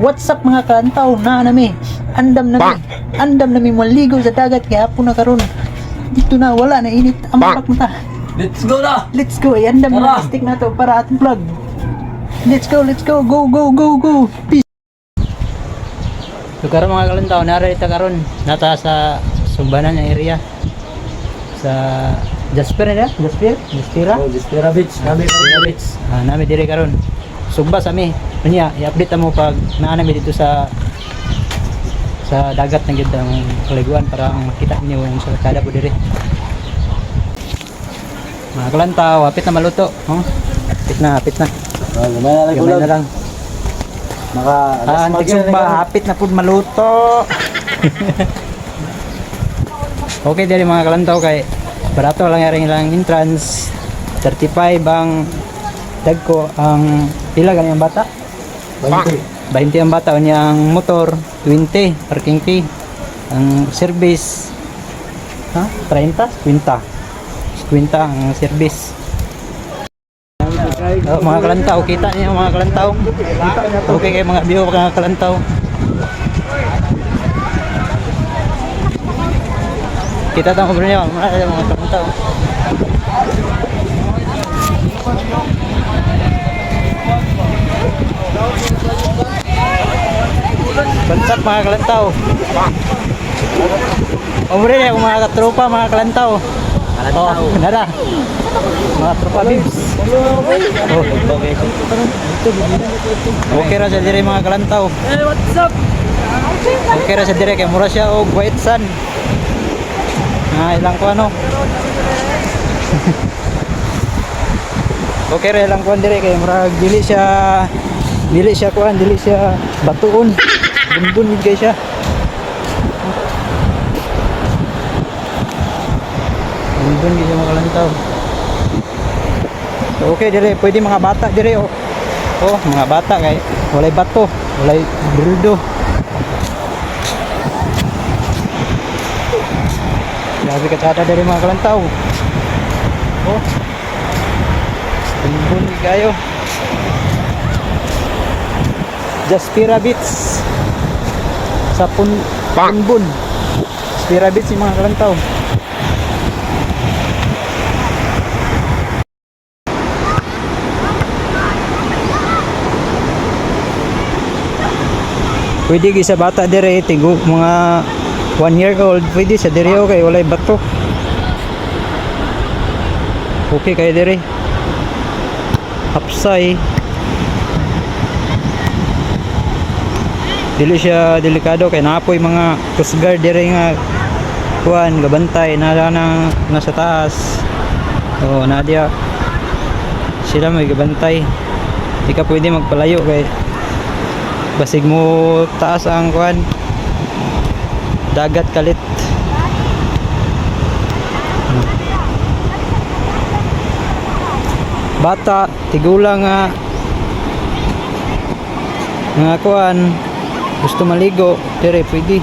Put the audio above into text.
What's up mga kalantaw na nami? Andam nami maligo sa dagat kaya hapon na karon. Dito na wala na init ang mga mata. Let's go na! Let's go, andam na stick na to para atong vlog. Let's go, go. Peace. So karon mga kalantaw, narito karon nata sa Sumbanan area sa Jasper na? Jaspera? Oh, Jaspera Beach. Nami dire karon. Sugba sa mi. Unya, i-update mo pag naanami dito sa dagat na gyud ang kaliguan para makita niyo ang kalsada po dire. Mga kalantaw, hapit na maluto, oh. Hapit na. Gamay na lang. Antik sugba, hapit na pud maluto. Okay dire mga kalantaw kay barato lang yang entrance 35 ang dagko ang pila gani ang bata 20 ang bata unya ang motor 20 parking fee ang service 30 50 ang service. Mga kalantaw kita niyo mga kalantaw, okay kay mga view mga kalantaw. Kita tang bro niyo mga kalantaw. Bansap mga kalantaw. Omre niya mga katropa mga kalantaw. Oh, nada. Mga tropa bibs. Oh, okay ra sa dire mga kalantaw. Hey, what's up? Okay ra sa dire kay mura siya og white sun. Ilang ko ano. Okay ra lang kuan dire kay mura dili siya batuon. Bunbun gid siya. Bunbun gid mga kalantaw. So, okay dire pwede mga bata dire oh. Oh, mga bata kay walay bato, walay brudo. Grabe ka tsada dire mga kalantaw. Oh. Bunbun gid kayo. Jaspera Beach sa Punbun. Jaspera Beach yung mga kalantaw. Pwede sa bata dire tigo mga 1 year old pwede sa dire okay walay bato. Okay kay dire. Hapsay. Dili siya delikado kay naapoy mga coast guard dire nga kuan gabantay nasa taas. Oh, nadia sila may gabantay. Di ka pwede magpalayo kay basig mo taas ang kuan dagat kalit. Bata tigulang nga kuan gusto maligo dire pwede.